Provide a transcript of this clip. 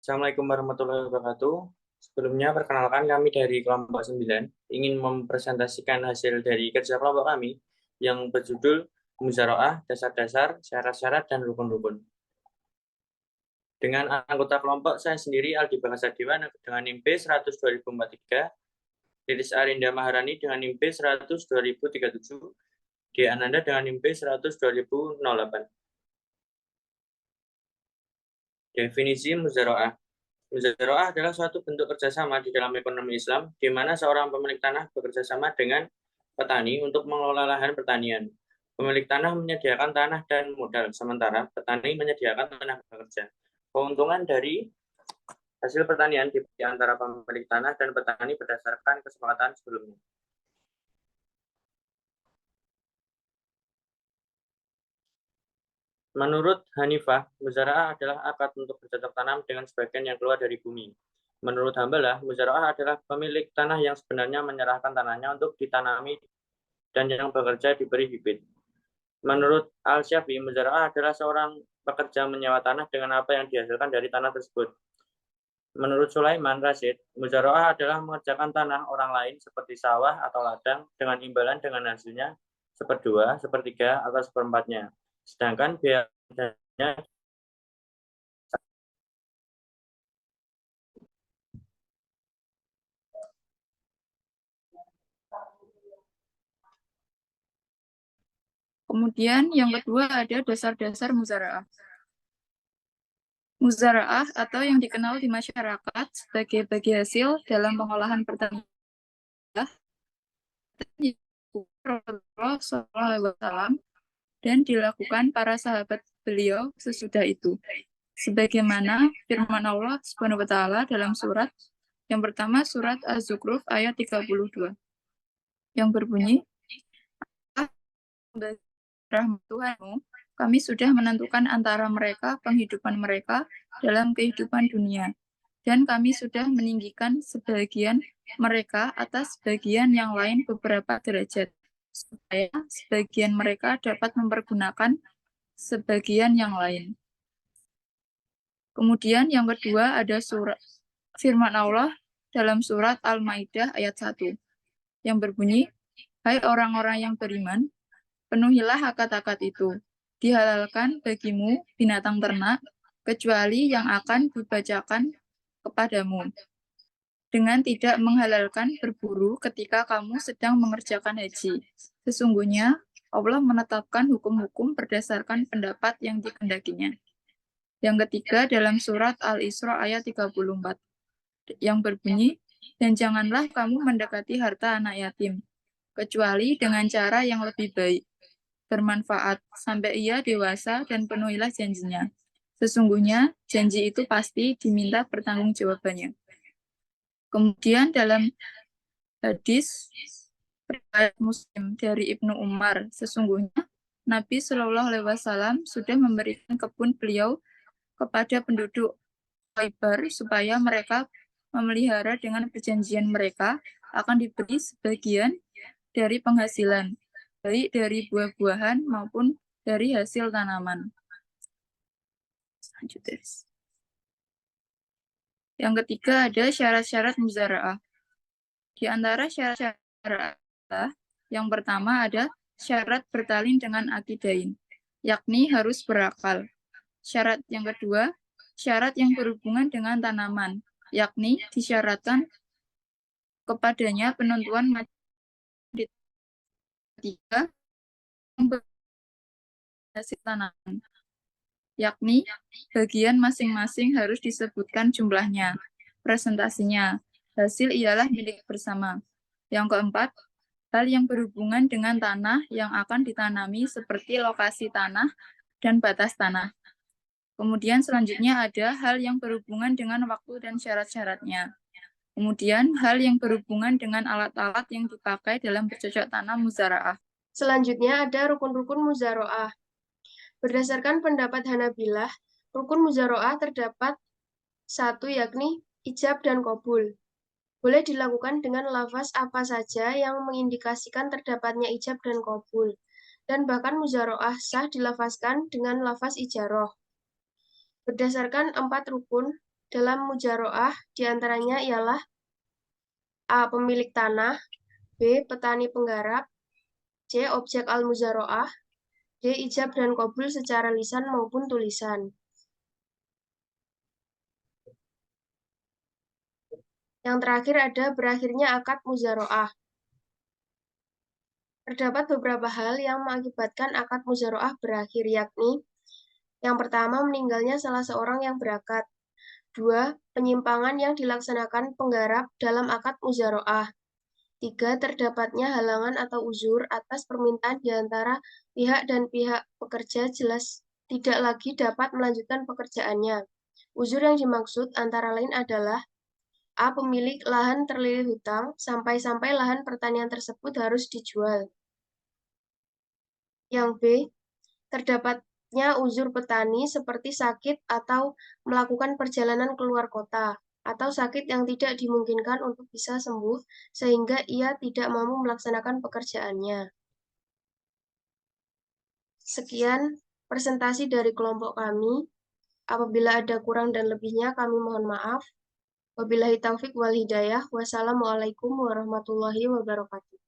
Assalamualaikum warahmatullahi wabarakatuh. Sebelumnya, perkenalkan kami dari kelompok 9 ingin mempresentasikan hasil dari kerja kelompok kami yang berjudul Muzaroah, Dasar-Dasar, Syarat-Syarat, dan Rukun-Rukun. Dengan anggota kelompok saya sendiri, Aldi Bangsadewa dengan NIM B100-2043, Lilis Arinda Maharani dengan NIM B100-2037, D. Ananda dengan NIM B100-2008. Definisi Muzaroah. Muzaroah adalah suatu bentuk kerjasama di dalam ekonomi Islam, di mana seorang pemilik tanah bekerja sama dengan petani untuk mengelola lahan pertanian. Pemilik tanah menyediakan tanah dan modal, sementara petani menyediakan tenaga kerja. Keuntungan dari hasil pertanian di antara pemilik tanah dan petani berdasarkan kesepakatan sebelumnya. Menurut Hanifah, muzaraah adalah akad untuk bercocok tanam dengan sebagian yang keluar dari bumi. Menurut Hambalah, muzaraah adalah pemilik tanah yang sebenarnya menyerahkan tanahnya untuk ditanami dan yang bekerja diberi bibit. Menurut Al-Syafi'i, muzaraah adalah seorang pekerja menyewa tanah dengan apa yang dihasilkan dari tanah tersebut. Menurut Sulaiman Rasyid, muzaraah adalah mengerjakan tanah orang lain seperti sawah atau ladang dengan imbalan dengan hasilnya seperdua, sepertiga, atau seperempatnya. Sedangkan biayanya Kemudian yang kedua ada dasar-dasar muzaraah. Muzaraah atau yang dikenal di masyarakat sebagai bagi hasil dalam pengolahan pertanian Rasulullah SAW dan dilakukan para sahabat beliau sesudah itu. Sebagaimana firman Allah Subhanahu wa taala dalam surat yang pertama surat Az-Zukhruf ayat 32 yang berbunyi rahmat Tuhanmu, kami sudah menentukan antara mereka penghidupan mereka dalam kehidupan dunia, dan kami sudah meninggikan sebagian mereka atas sebagian yang lain beberapa derajat, supaya sebagian mereka dapat mempergunakan sebagian yang lain. Kemudian yang kedua ada surat firman Allah dalam surat Al-Maidah ayat 1 yang berbunyi, hai orang-orang yang beriman, penuhilah akad-akad itu. Dihalalkan bagimu binatang ternak, kecuali yang akan dibacakan kepadamu. Dengan tidak menghalalkan berburu ketika kamu sedang mengerjakan haji. Sesungguhnya, Allah menetapkan hukum-hukum berdasarkan pendapat yang dikehendakinya. Yang ketiga dalam surat Al-Isra ayat 34, yang berbunyi, dan janganlah kamu mendekati harta anak yatim, kecuali dengan cara yang lebih baik, bermanfaat sampai ia dewasa dan penuhilah janjinya. Sesungguhnya janji itu pasti diminta pertanggungjawabannya. Kemudian dalam hadis riwayat Muslim dari Ibnu Umar, sesungguhnya Nabi Shallallahu Alaihi Wasallam sudah memberikan kebun beliau kepada penduduk Khaibar supaya mereka memelihara dengan perjanjian mereka akan diberi sebagian dari penghasilan, baik dari buah-buahan maupun dari hasil tanaman. Selanjutnya. Yang ketiga ada syarat-syarat muzaraah. Di antara syarat-syarat yang pertama ada syarat bertalin dengan akidain, yakni harus berakal. Syarat yang kedua, syarat yang berhubungan dengan tanaman, yakni disyaratkan kepadanya penentuan ketiga hasil tanaman, yakni bagian masing-masing harus disebutkan jumlahnya, presentasinya. Hasil ialah milik bersama. Yang keempat, hal yang berhubungan dengan tanah yang akan ditanami seperti lokasi tanah dan batas tanah. Kemudian selanjutnya ada hal yang berhubungan dengan waktu dan syarat-syaratnya. Kemudian hal yang berhubungan dengan alat-alat yang dipakai dalam bercocok tanam muzaraah. Selanjutnya ada rukun-rukun muzaroah. Berdasarkan pendapat Hanabilah, rukun muzaroah terdapat satu yakni ijab dan qabul. Boleh dilakukan dengan lafaz apa saja yang mengindikasikan terdapatnya ijab dan qabul. Dan bahkan muzaroah sah dilafazkan dengan lafaz ijaroh. Berdasarkan 4 rukun, dalam mujaroah diantaranya ialah A. Pemilik tanah, B. Petani penggarap, C. Objek al-mujaroah, D. Ijab dan qabul secara lisan maupun tulisan. Yang terakhir ada berakhirnya akad mujaroah. Terdapat beberapa hal yang mengakibatkan akad mujaroah berakhir, yakni yang pertama, meninggalnya salah seorang yang berakad. 2. Penyimpangan yang dilaksanakan penggarap dalam akad mujaroah. 3. Terdapatnya halangan atau uzur atas permintaan di antara pihak dan pihak pekerja jelas tidak lagi dapat melanjutkan pekerjaannya. Uzur yang dimaksud antara lain adalah A. Pemilik lahan terlilit hutang sampai-sampai lahan pertanian tersebut harus dijual. Yang B. Terdapatnya uzur petani seperti sakit atau melakukan perjalanan keluar kota, atau sakit yang tidak dimungkinkan untuk bisa sembuh sehingga ia tidak mampu melaksanakan pekerjaannya. Sekian presentasi dari kelompok kami. Apabila ada kurang dan lebihnya kami mohon maaf. Wabillahi taufik wal hidayah. Wassalamualaikum warahmatullahi wabarakatuh.